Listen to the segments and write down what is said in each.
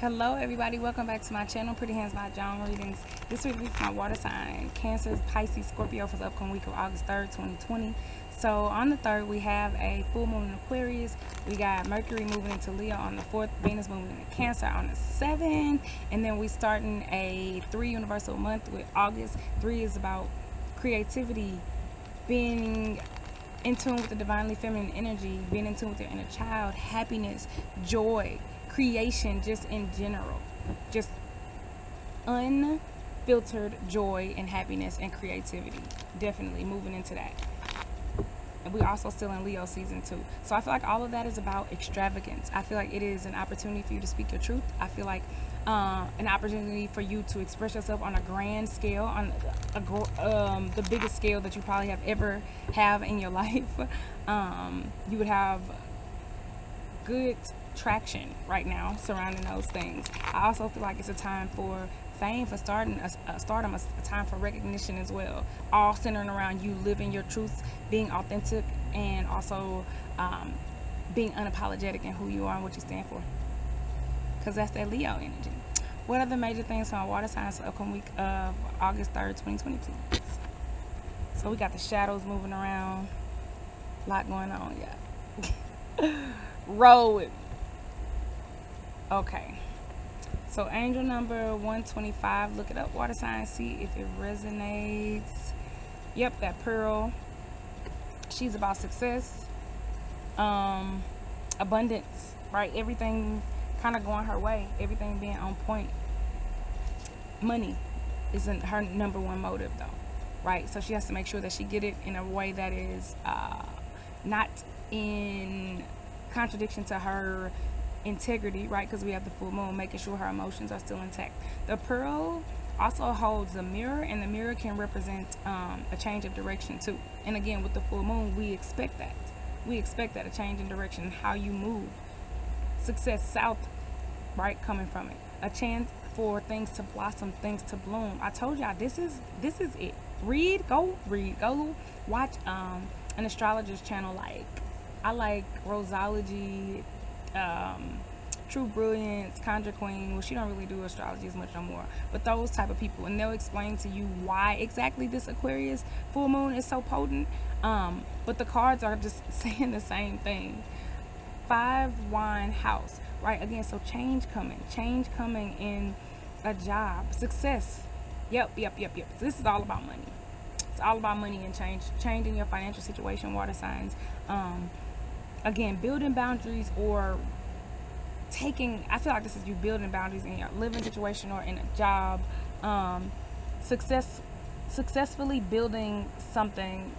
Hello everybody, welcome back to my channel, Pretty Hands Mah Jongg readings. This week is my water sign, Cancer, Pisces, Scorpio for the upcoming week of August 3rd, 2020. So on the 3rd, we have a full moon in Aquarius. We got Mercury moving into Leo on the 4th, Venus moving into Cancer on the 7th. And then we starting a 3 universal month with August. 3 is about creativity, being in tune with the divinely feminine energy, being in tune with your inner child, happiness, joy, creation, just in general, just unfiltered joy and happiness and creativity. Definitely moving into that. And we're also still in Leo season 2. So I feel like all of that is about extravagance. I feel like it is an opportunity for you to speak your truth. I feel like an opportunity for you to express yourself on a grand scale, on the biggest scale that you probably have in your life. You would have good traction right now surrounding those things. I also feel like it's a time for fame, for stardom, a time for recognition as well, all centering around you living your truth, being authentic, and also being unapologetic in who you are and what you stand for, because that's that Leo energy. What are the major things for our water signs for the upcoming week of August 3rd, 2020, please? So we got the shadows moving around, a lot going on, yeah. Roll with me. Okay, so angel number 125, look it up, water sign, see if it resonates. Yep, that pearl, she's about success, abundance, right? Everything kind of going her way, everything being on point. Money isn't her number one motive though, right? So she has to make sure that she get it in a way that is not in contradiction to her integrity, right? Because we have the full moon, making sure her emotions are still intact. The pearl also holds a mirror, and the mirror can represent a change of direction too. And again, with the full moon, we expect that a change in direction, how you move, success south, right, coming from it, a chance for things to blossom, things to bloom. I told y'all this is it. Go watch an astrologer's channel. Like, I like Rosology, True Brilliance, Conjure Queen. Well, she don't really do astrology as much no more, but those type of people, and they'll explain to you why exactly this Aquarius full moon is so potent. But the cards are just saying the same thing. 5 wine house, right? Again, so change coming in a job, success. Yep. So this is all about money. It's all about money and changing your financial situation, water signs. Again, building boundaries or I feel like this is you building boundaries in your living situation or in a job. Successfully building something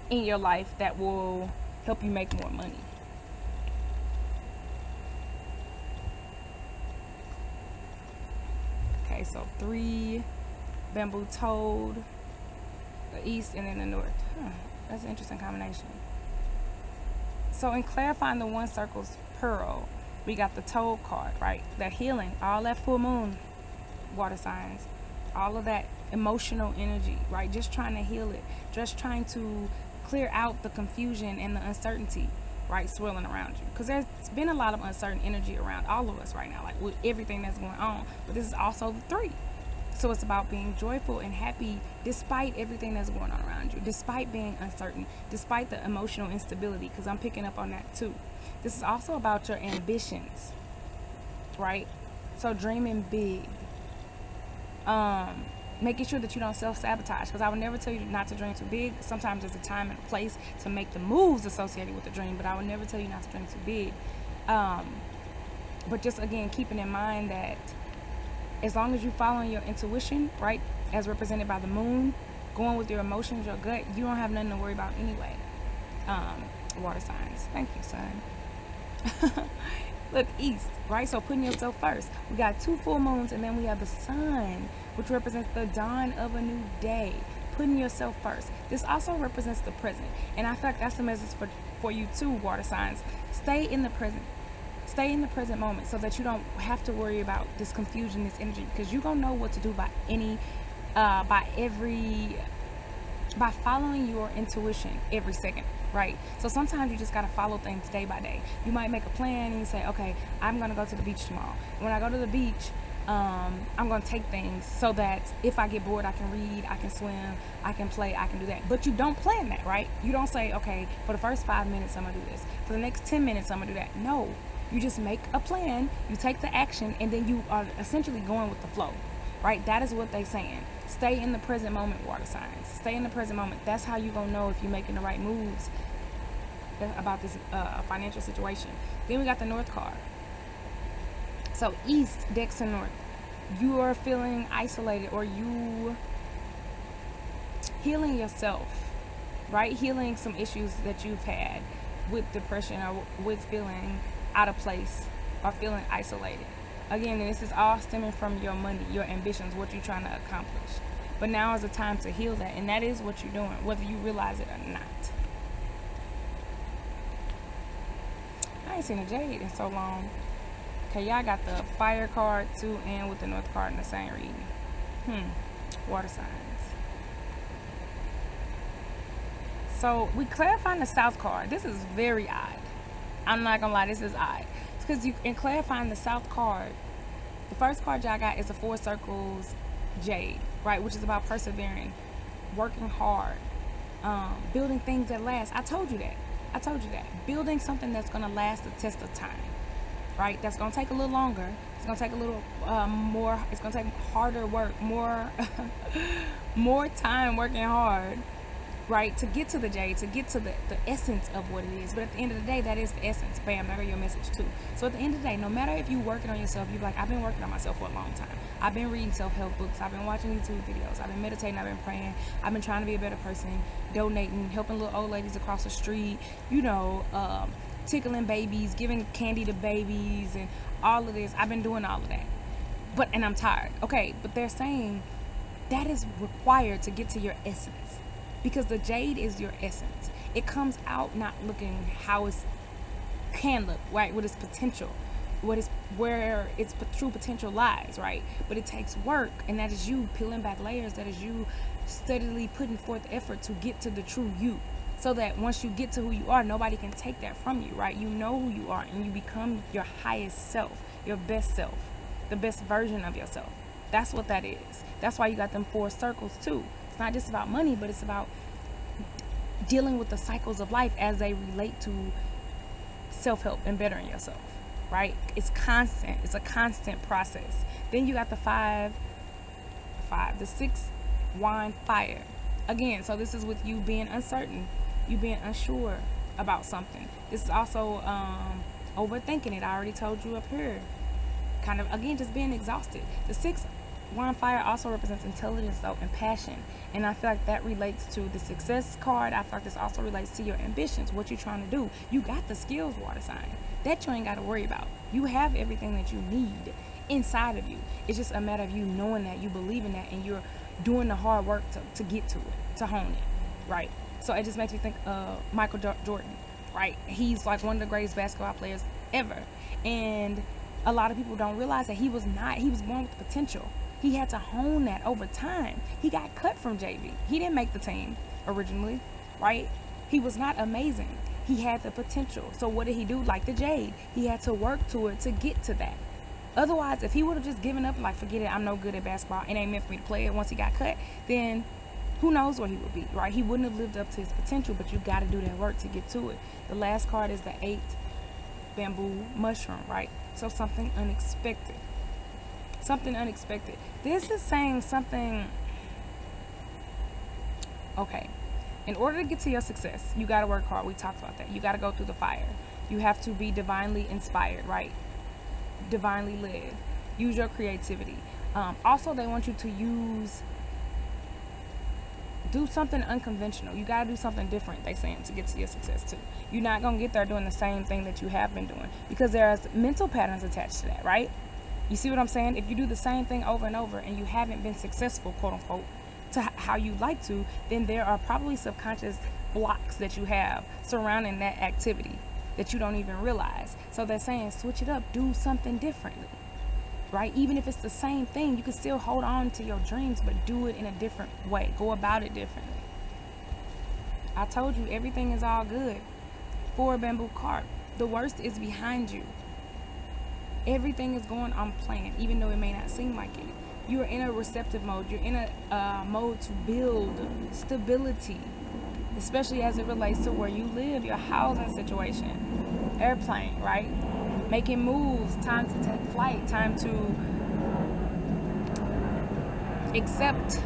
in your life that will help you make more money. Okay, so 3 bamboo toad, the east and then the north. That's an interesting combination. So in clarifying the one circle's pearl, we got the toad card, right? That healing, all that full moon, water signs, all of that emotional energy, right? Just trying to heal it, just trying to clear out the confusion and the uncertainty, right, swirling around you. Because there's been a lot of uncertain energy around all of us right now, like with everything that's going on. But this is also the 3. So it's about being joyful and happy despite everything that's going on around you, despite being uncertain, despite the emotional instability, because I'm picking up on that too. This is also about your ambitions, right? So dreaming big, making sure that you don't self-sabotage, because I would never tell you not to dream too big. Sometimes there's a time and a place to make the moves associated with the dream, but I would never tell you not to dream too big. But just, again, keeping in mind that as long as you're following your intuition, right, as represented by the moon, going with your emotions, your gut, you don't have nothing to worry about anyway. Water signs. Thank you, son. Look, east, right? So putting yourself first. We got 2 full moons, and then we have the sun, which represents the dawn of a new day. Putting yourself first. This also represents the present. And I feel like that's the message for you too, water signs. Stay in the present. Stay in the present moment so that you don't have to worry about this confusion, this energy, because you're gonna know what to do by following your intuition every second. right? So sometimes you just got to follow things day by day. You might make a plan and you say, okay, I'm going to go to the beach tomorrow. When I go to the beach, I'm going to take things so that if I get bored, I can read, I can swim, I can play, I can do that. But you don't plan that, right? You don't say, okay, for the first 5 minutes, I'm going to do this. For the next 10 minutes, I'm going to do that. No, you just make a plan, you take the action, and then you are essentially going with the flow, right? That is what they're saying. Stay in the present moment, water signs. Stay in the present moment. That's how you're going to know if you're making the right moves about this financial situation. Then we got the North card. So East, Dex, and North. You are feeling isolated, or you healing yourself, right? Healing some issues that you've had with depression or with feeling out of place or feeling isolated. Again, this is all stemming from your money, your ambitions, what you're trying to accomplish. But now is the time to heal that, and that is what you're doing, whether you realize it or not. I ain't seen a jade in so long. Okay, y'all got the fire card too, and with the North card in the same reading. Water signs. So we clarifying the South card. This is very odd. I'm not gonna lie, this is odd. It's because you in clarifying the South card, the first card y'all got is the 4 circles jade, right? Which is about persevering, working hard, building things that last. I told you that. Building something that's gonna last the test of time. Right, that's gonna take a little longer. It's gonna take a little more. It's gonna take harder work, more, more time working hard, right, to get to the jade, to get to the essence of what it is. But at the end of the day, that is the essence. Bam, there go your message too. So at the end of the day, no matter if you working on yourself, you be like, I've been working on myself for a long time. I've been reading self-help books. I've been watching YouTube videos. I've been meditating. I've been praying. I've been trying to be a better person, donating, helping little old ladies across the street. Tickling babies, giving candy to babies, and all of this. I've been doing all of that, and I'm tired. Okay, but they're saying that is required to get to your essence, because the jade is your essence. It comes out not looking how it can look, right? With its potential, where its true potential lies, right? But it takes work, and that is you peeling back layers. That is you steadily putting forth effort to get to the true you. So that once you get to who you are, nobody can take that from you, right? You know who you are, and you become your highest self, your best self, the best version of yourself. That's what that is. That's why you got them 4 circles too. It's not just about money, but it's about dealing with the cycles of life as they relate to self-help and bettering yourself, right? It's constant. It's a constant process. Then you got the 6 wand fire. Again, so this is with you being uncertain, you being unsure about something. This is also overthinking it. I already told you up here. Kind of, again, just being exhausted. The 6 wand fire also represents intelligence, though, and passion. And I feel like that relates to the success card. I feel like this also relates to your ambitions, what you're trying to do. You got the skills, water sign. That you ain't got to worry about. You have everything that you need inside of you. It's just a matter of you knowing that, you believe in that, and you're doing the hard work to get to it, to hone it, right? So it just makes me think of Michael Jordan, right? He's like one of the greatest basketball players ever. And a lot of people don't realize that he was born with potential. He had to hone that over time. He got cut from JV. He didn't make the team originally, right? He was not amazing. He had the potential. So what did he do? Like the jade, he had to work to it to get to that. Otherwise, if he would have just given up, like, forget it, I'm no good at basketball, it ain't meant for me to play it, once he got cut, then who knows where he would be, right? He wouldn't have lived up to his potential, but you got to do that work to get to it. The last card is the 8 bamboo mushroom, right? So something unexpected. Something unexpected. This is saying something, okay, in order to get to your success, you got to work hard. We talked about that. You got to go through the fire. You have to be divinely inspired, right? Divinely led. Use your creativity. Also, they want you to do something unconventional. You got to do something different, they saying, to get to your success too. You're not going to get there doing the same thing that you have been doing, because there's mental patterns attached to that, right? You see what I'm saying? If you do the same thing over and over and you haven't been successful, quote unquote, to how you like to, then there are probably subconscious blocks that you have surrounding that activity that you don't even realize. So they're saying, switch it up, do something differently, right? Even if it's the same thing, you can still hold on to your dreams, but do it in a different way. Go about it differently. I told you everything is all good. 4 bamboo carp. The worst is behind you. Everything is going on plan, even though it may not seem like it. You are in a receptive mode. You're in a mode to build stability, especially as it relates to where you live, your housing situation, airplane, right? Making moves, time to take flight, time to accept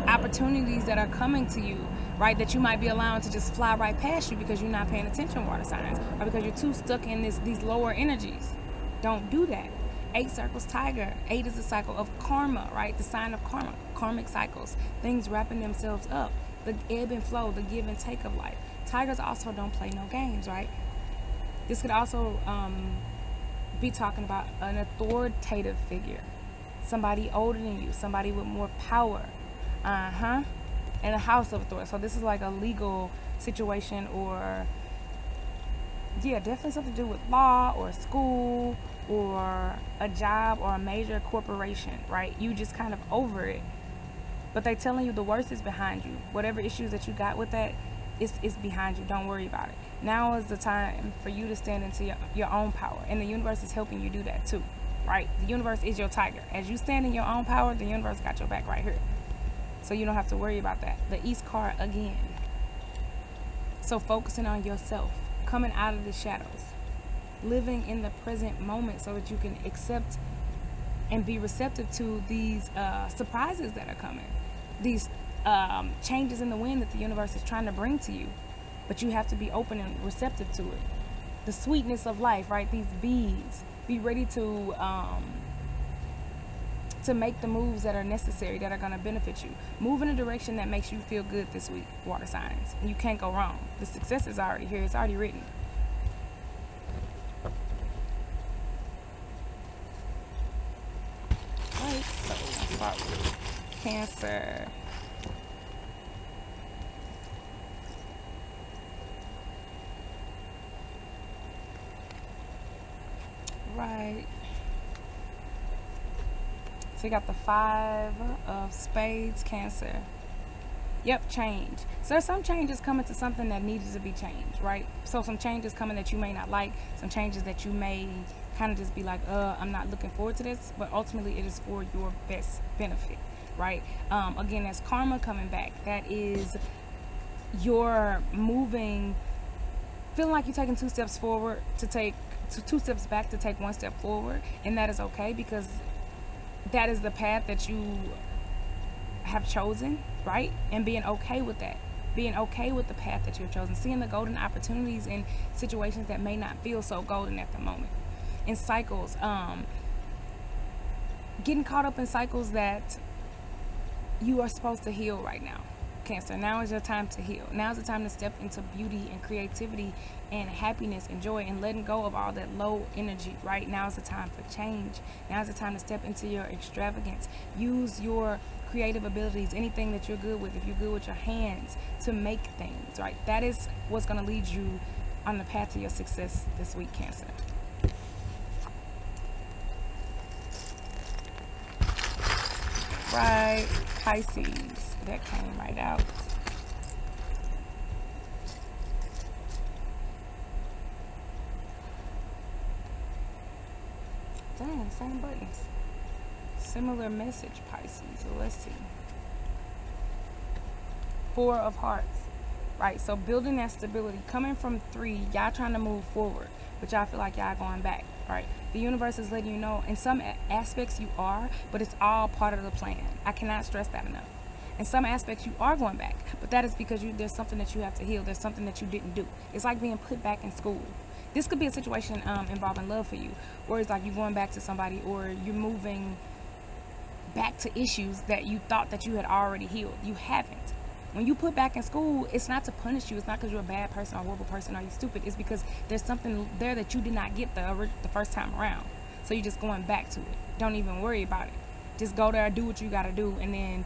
opportunities that are coming to you, right? That you might be allowing to just fly right past you because you're not paying attention, water signs, or because you're too stuck in these lower energies. Don't do that. 8 circles tiger. 8 is the cycle of karma, right? The sign of karma, karmic cycles, things wrapping themselves up, the ebb and flow, the give and take of life. Tigers also don't play no games, right? This could also be talking about an authoritative figure, somebody older than you, somebody with more power, and a house of authority. So this is like a legal situation, or yeah, definitely something to do with law or school or a job or a major corporation, right? You just kind of over it, but they telling you the worst is behind you. Whatever issues that you got with that, it's behind you. Don't worry about it. Now is the time for you to stand into your own power, and the universe is helping you do that too, right? The universe is your tiger. As you stand in your own power, the universe got your back right here, so you don't have to worry about that. The East card again. So focusing on yourself, coming out of the shadows, living in the present moment so that you can accept and be receptive to these surprises that are coming, these changes in the wind that the universe is trying to bring to you, but you have to be open and receptive to it. The sweetness of life, right? These bees. Be ready to make the moves that are necessary, that are going to benefit you. Move in a direction that makes you feel good this week, water signs. You can't go wrong. The success is already here. It's already written. Right, so let's start with Cancer. Right. So you got the 5 of spades, Cancer. Yep, change. So there's some changes coming to something that needed to be changed, right? So some changes coming that you may not like, some changes that you may kind of just be like, I'm not looking forward to this, but ultimately it is for your best benefit, right? Again, that's karma coming back. That is your moving, feeling like you're taking 2 steps forward to take 2 steps back to take 1 step forward, and that is okay, because that is the path that you have chosen, right? And being okay with that, being okay with the path that you've chosen, seeing the golden opportunities in situations that may not feel so golden at the moment, in cycles, getting caught up in cycles that you are supposed to heal right now, Cancer. Now is your time to heal. Now is the time to step into beauty and creativity and happiness and joy, and letting go of all that low energy, right? Now is the time for change. Now is the time to step into your extravagance. Use your creative abilities, anything that you're good with. If you're good with your hands, to make things, right? That is what's going to lead you on the path to your success this week, Cancer. Right, Pisces. That came right out. Dang, same buttons. Similar message, Pisces. So let's see. 4 of hearts. Right, so building that stability. Coming from 3, y'all trying to move forward, but y'all feel like y'all going back. Right, the universe is letting you know in some aspects you are, but it's all part of the plan. I cannot stress that enough. In some aspects you are going back, but that is because there's something that you have to heal. There's something that you didn't do. It's like being put back in school. This could be a situation involving love for you, or it's like you're going back to somebody, or you're moving back to issues that you thought that you had already healed. You haven't. When you put back in school, it's not to punish you. It's not because you're a bad person or a horrible person or you're stupid. It's because there's something there that you did not get the first time around. So you're just going back to it. Don't even worry about it. Just go there, do what you got to do, and then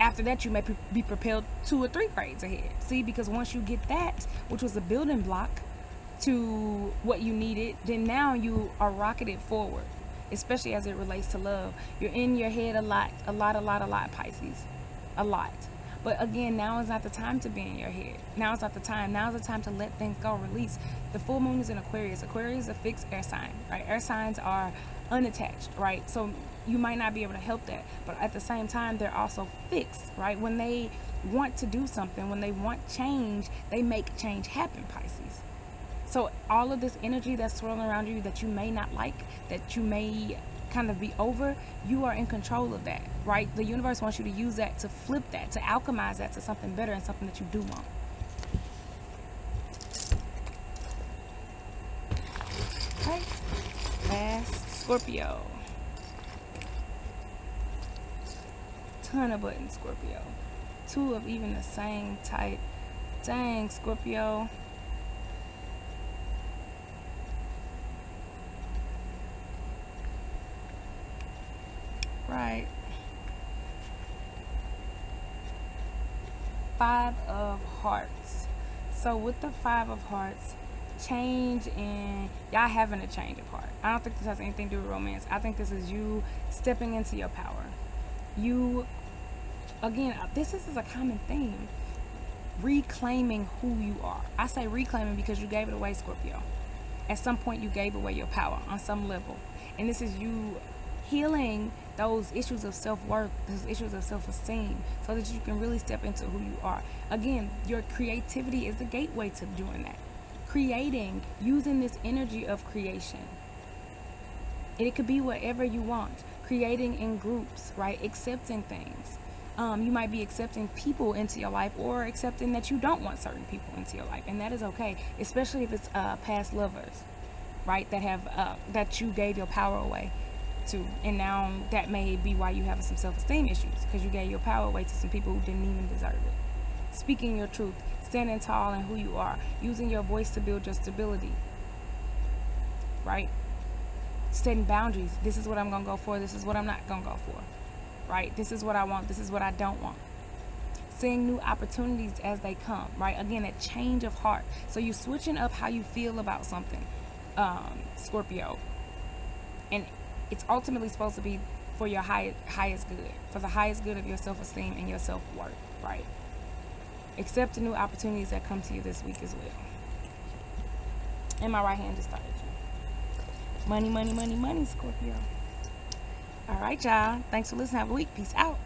after that you may be propelled 2 or 3 grades ahead. See, because once you get that, which was a building block to what you needed, then now you are rocketed forward, especially as it relates to love. You're in your head a lot, Pisces. A lot. But again, now is not the time to be in your head. Now is not the time. Now is the time to let things go, release. The full moon is in Aquarius. Aquarius is a fixed air sign, right? Air signs are unattached, right? So you might not be able to help that, but at the same time, they're also fixed, right? When they want to do something, when they want change, they make change happen, Pisces. So all of this energy that's swirling around you that you may not like, that you may kind of be over, you are in control of that, right? The universe wants you to use that, to flip that, to alchemize that to something better and something that you do want. Okay, last Scorpio. Ton of buttons, Scorpio. Two of even the same type. Dang, Scorpio. Right. Five of Hearts. So with the Five of Hearts, change in y'all having a change of heart. I don't think this has anything to do with romance. I think this is you stepping into your power. You, again, this is a common theme. Reclaiming who you are. I say reclaiming because you gave it away, Scorpio. At some point you gave away your power on some level. And this is you healing those issues of self-worth, those issues of self-esteem, so that you can really step into who you are. Again, your creativity is the gateway to doing that. Creating, using this energy of creation. It could be whatever you want. Creating in groups, right? Accepting things. You might be accepting people into your life, or accepting that you don't want certain people into your life, and that is okay, especially if it's past lovers, right? That have that you gave your power away to, and now that may be why you have some self-esteem issues, because you gave your power away to some people who didn't even deserve it. Speaking your truth, standing tall in who you are, using your voice to build your stability, right? Setting boundaries. This is what I'm gonna go for. This is what I'm not gonna go for. Right? This is what I want. This is what I don't want. Seeing new opportunities as they come. Right? Again, a change of heart. So you're switching up how you feel about something, Scorpio. And it's ultimately supposed to be for your highest good, for the highest good of your self-esteem and your self-worth. Right? Accept the new opportunities that come to you this week as well. And my right hand just started. Money, money, money, money, Scorpio. All right, y'all. Thanks for listening. Have a week. Peace out.